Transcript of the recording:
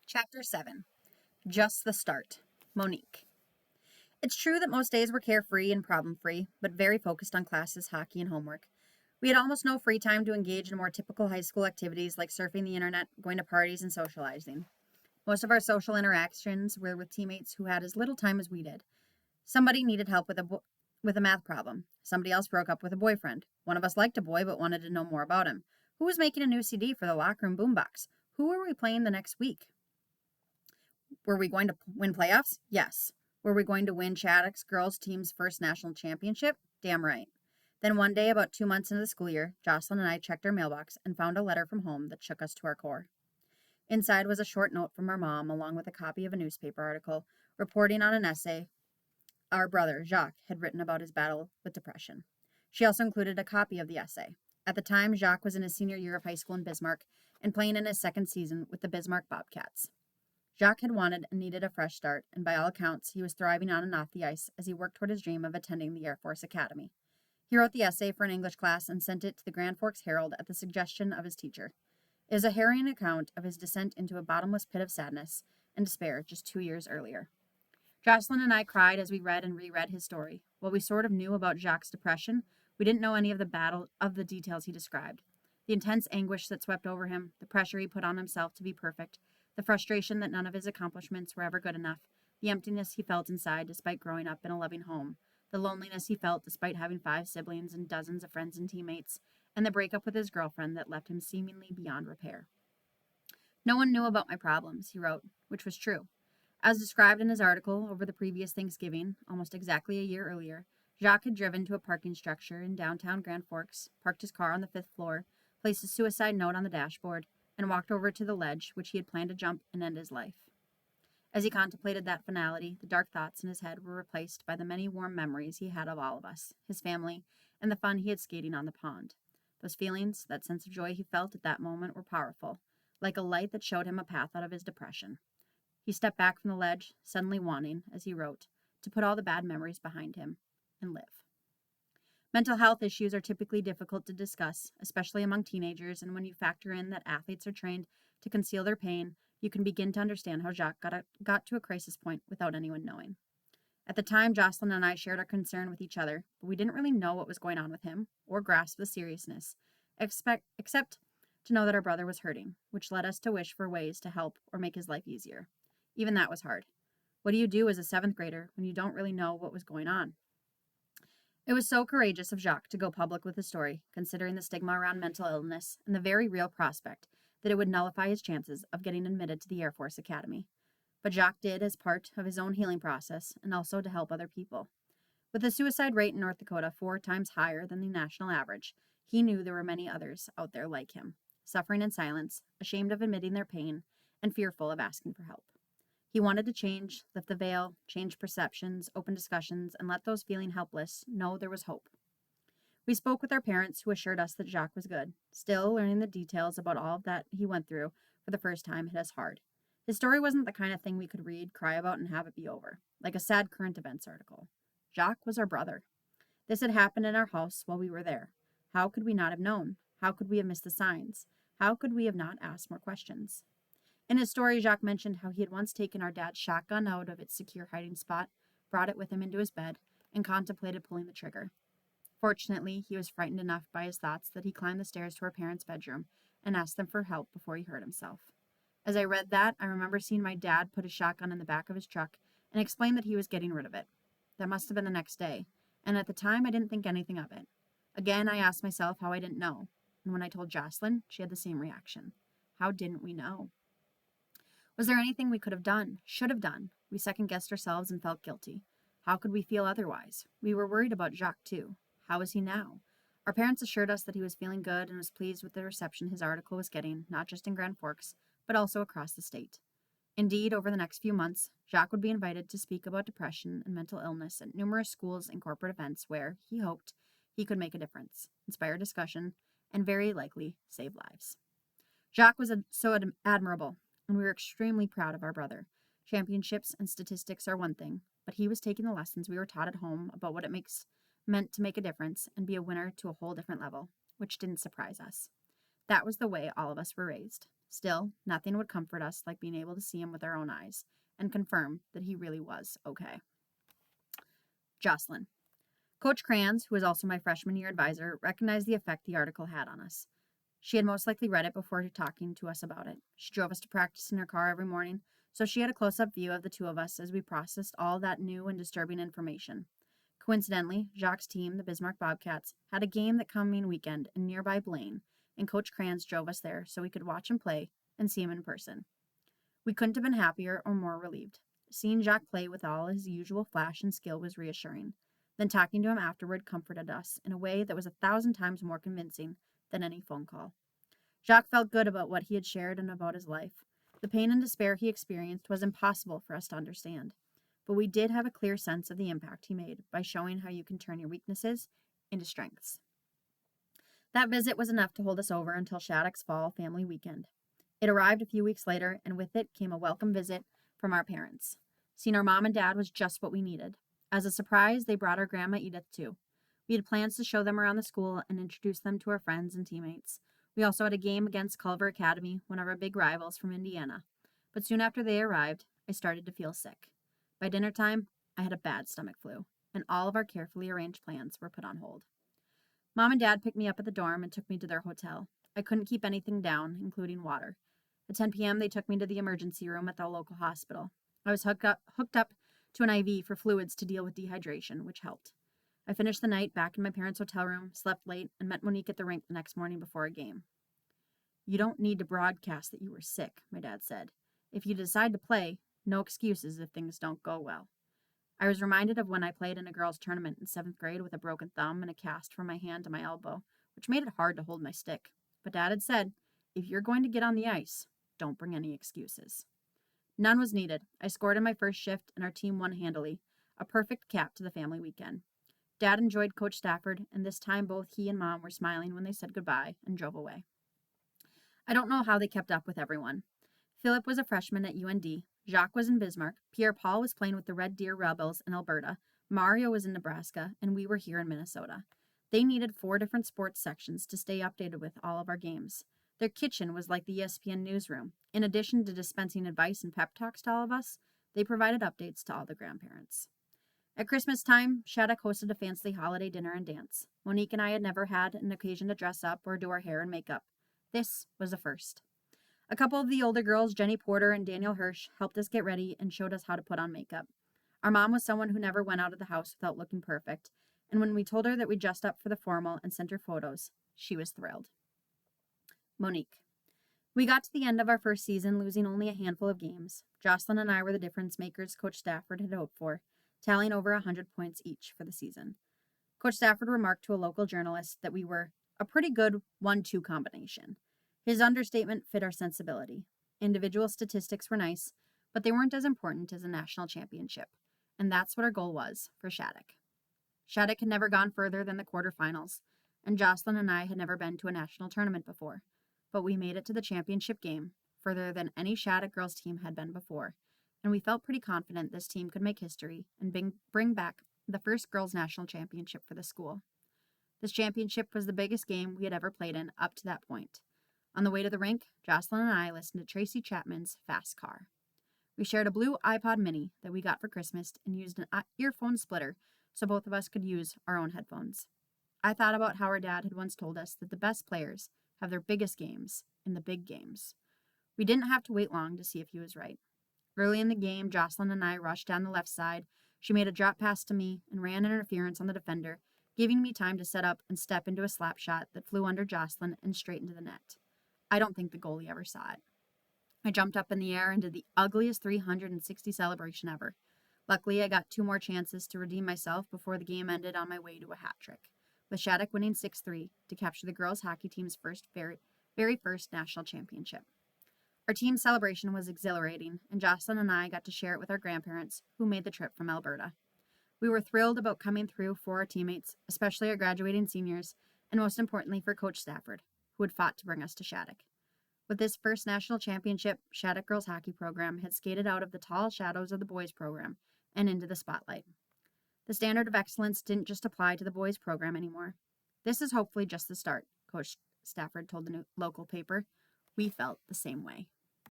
Chapter 7 Just the Start. Monique. It's true that most days were carefree and problem free, but very focused on classes, hockey, and homework. We had almost no free time to engage in more typical high school activities like surfing the internet, going to parties, and socializing. Most of our social interactions were with teammates who had as little time as we did. Somebody needed help with a math problem. Somebody else broke up with a boyfriend. One of us liked a boy but wanted to know more about him. Who was making a new CD for the locker room boombox? Who were we playing the next week? Were we going to win playoffs? Yes. Were we going to win Shattuck's girls team's first national championship? Damn right. Then one day, about 2 months into the school year, Jocelyn and I checked our mailbox and found a letter from home that shook us to our core. Inside was a short note from our mom, along with a copy of a newspaper article reporting on an essay our brother, Jacques, had written about his battle with depression. She also included a copy of the essay. At the time, Jacques was in his senior year of high school in Bismarck and playing in his second season with the Bismarck Bobcats. Jacques had wanted and needed a fresh start, and by all accounts, he was thriving on and off the ice as he worked toward his dream of attending the Air Force Academy. He wrote the essay for an English class and sent it to the Grand Forks Herald at the suggestion of his teacher. It is a harrowing account of his descent into a bottomless pit of sadness and despair just 2 years earlier. Jocelyn and I cried as we read and reread his story. While we sort of knew about Jacques' depression, we didn't know any of the details he described. The intense anguish that swept over him, the pressure he put on himself to be perfect, the frustration that none of his accomplishments were ever good enough, the emptiness he felt inside despite growing up in a loving home, the loneliness he felt despite having 5 siblings and dozens of friends and teammates, and the breakup with his girlfriend that left him seemingly beyond repair. No one knew about my problems, he wrote, which was true. As described in his article over the previous Thanksgiving, almost exactly a year earlier, Jacques had driven to a parking structure in downtown Grand Forks, parked his car on the 5th floor, placed a suicide note on the dashboard, and walked over to the ledge which he had planned to jump and end his life. As he contemplated that finality, the dark thoughts in his head were replaced by the many warm memories he had of all of us, his family, and the fun he had skating on the pond. Those feelings, that sense of joy he felt at that moment, were powerful, like a light that showed him a path out of his depression. He stepped back from the ledge, suddenly wanting, as he wrote, to put all the bad memories behind him and live. Mental health issues are typically difficult to discuss, especially among teenagers, and when you factor in that athletes are trained to conceal their pain, you can begin to understand how Jacques got to a crisis point without anyone knowing. At the time, Jocelyn and I shared our concern with each other, but we didn't really know what was going on with him or grasp the seriousness, except to know that our brother was hurting, which led us to wish for ways to help or make his life easier. Even that was hard. What do you do as a 7th grader when you don't really know what was going on? It was so courageous of Jacques to go public with his story, considering the stigma around mental illness and the very real prospect that it would nullify his chances of getting admitted to the Air Force Academy. But Jacques did as part of his own healing process and also to help other people. With the suicide rate in North Dakota 4 times higher than the national average, he knew there were many others out there like him, suffering in silence, ashamed of admitting their pain, and fearful of asking for help. He wanted to change, lift the veil, change perceptions, open discussions, and let those feeling helpless know there was hope. We spoke with our parents, who assured us that Jacques was good. Still, learning the details about all that he went through for the first time hit us hard. His story wasn't the kind of thing we could read, cry about, and have it be over, like a sad current events article. Jacques was our brother. This had happened in our house while we were there. How could we not have known? How could we have missed the signs? How could we have not asked more questions? In his story, Jacques mentioned how he had once taken our dad's shotgun out of its secure hiding spot, brought it with him into his bed, and contemplated pulling the trigger. Fortunately, he was frightened enough by his thoughts that he climbed the stairs to our parents' bedroom and asked them for help before he hurt himself. As I read that, I remember seeing my dad put his shotgun in the back of his truck and explain that he was getting rid of it. That must have been the next day, and at the time I didn't think anything of it. Again, I asked myself how I didn't know, and when I told Jocelyn, she had the same reaction. How didn't we know? Was there anything we could have done, should have done? We second-guessed ourselves and felt guilty. How could we feel otherwise? We were worried about Jacques, too. How is he now? Our parents assured us that he was feeling good and was pleased with the reception his article was getting, not just in Grand Forks, but also across the state. Indeed, over the next few months, Jacques would be invited to speak about depression and mental illness at numerous schools and corporate events where, he hoped, he could make a difference, inspire discussion, and very likely save lives. Jacques was so admirable, and we were extremely proud of our brother. Championships and statistics are one thing, but he was taking the lessons we were taught at home about what it meant to make a difference and be a winner to a whole different level, which didn't surprise us. That was the way all of us were raised. Still, nothing would comfort us like being able to see him with our own eyes and confirm that he really was okay. Jocelyn. Coach Kranz, who was also my freshman year advisor, recognized the effect the article had on us. She had most likely read it before talking to us about it. She drove us to practice in her car every morning, so she had a close-up view of the two of us as we processed all that new and disturbing information. Coincidentally, Jacques' team, the Bismarck Bobcats, had a game that coming weekend in nearby Blaine, and Coach Kranz drove us there so we could watch him play and see him in person. We couldn't have been happier or more relieved. Seeing Jacques play with all his usual flash and skill was reassuring. Then talking to him afterward comforted us in a way that was 1,000 times more convincing than any phone call. Jacques felt good about what he had shared and about his life. The pain and despair he experienced was impossible for us to understand, but we did have a clear sense of the impact he made by showing how you can turn your weaknesses into strengths. That visit was enough to hold us over until Shattuck's fall family weekend. It arrived a few weeks later, and with it came a welcome visit from our parents. Seeing our mom and dad was just what we needed. As a surprise, they brought our grandma Edith too. We had plans to show them around the school and introduce them to our friends and teammates. We also had a game against Culver Academy, one of our big rivals from Indiana. But soon after they arrived, I started to feel sick. By dinner time, I had a bad stomach flu, and all of our carefully arranged plans were put on hold. Mom and Dad picked me up at the dorm and took me to their hotel. I couldn't keep anything down, including water. At 10 p.m., they took me to the emergency room at the local hospital. I was hooked up to an IV for fluids to deal with dehydration, which helped. I finished the night back in my parents' hotel room, slept late, and met Monique at the rink the next morning before a game. "You don't need to broadcast that you were sick," my dad said. "If you decide to play, no excuses if things don't go well." I was reminded of when I played in a girls' tournament in 7th grade with a broken thumb and a cast from my hand to my elbow, which made it hard to hold my stick. But Dad had said, "If you're going to get on the ice, don't bring any excuses." None was needed. I scored in my first shift, and our team won handily, a perfect cap to the family weekend. Dad enjoyed Coach Stafford, and this time both he and Mom were smiling when they said goodbye and drove away. I don't know how they kept up with everyone. Philip was a freshman at UND, Jacques was in Bismarck, Pierre-Paul was playing with the Red Deer Rebels in Alberta, Mario was in Nebraska, and we were here in Minnesota. They needed 4 different sports sections to stay updated with all of our games. Their kitchen was like the ESPN newsroom. In addition to dispensing advice and pep talks to all of us, they provided updates to all the grandparents. At Christmas time, Shattuck hosted a fancy holiday dinner and dance. Monique and I had never had an occasion to dress up or do our hair and makeup. This was a first. A couple of the older girls, Jenny Porter and Daniel Hirsch, helped us get ready and showed us how to put on makeup. Our mom was someone who never went out of the house without looking perfect, and when we told her that we dressed up for the formal and sent her photos, she was thrilled. Monique. We got to the end of our first season, losing only a handful of games. Jocelyn and I were the difference makers Coach Stafford had hoped for, tallying over 100 points each for the season. Coach Stafford remarked to a local journalist that we were a pretty good 1-2 combination. His understatement fit our sensibility. Individual statistics were nice, but they weren't as important as a national championship, and that's what our goal was for Shattuck. Shattuck had never gone further than the quarterfinals, and Jocelyn and I had never been to a national tournament before, but we made it to the championship game, further than any Shattuck girls team had been before, and we felt pretty confident this team could make history and bring back the first girls' national championship for the school. This championship was the biggest game we had ever played in up to that point. On the way to the rink, Jocelyn and I listened to Tracy Chapman's Fast Car. We shared a blue iPod mini that we got for Christmas and used an earphone splitter so both of us could use our own headphones. I thought about how our dad had once told us that the best players have their biggest games in the big games. We didn't have to wait long to see if he was right. Early in the game, Jocelyn and I rushed down the left side. She made a drop pass to me and ran interference on the defender, giving me time to set up and step into a slap shot that flew under Jocelyn and straight into the net. I don't think the goalie ever saw it. I jumped up in the air and did the ugliest 360 celebration ever. Luckily, I got 2 more chances to redeem myself before the game ended on my way to a hat trick, with Shattuck winning 6-3 to capture the girls' hockey team's very first national championship. Our team celebration was exhilarating, and Jocelyn and I got to share it with our grandparents, who made the trip from Alberta. We were thrilled about coming through for our teammates, especially our graduating seniors, and most importantly for Coach Stafford, who had fought to bring us to Shattuck. With this first national championship, Shattuck girls hockey program had skated out of the tall shadows of the boys program and into the spotlight. The standard of excellence didn't just apply to the boys program anymore. "This is hopefully just the start," Coach Stafford told the local paper. We felt the same way.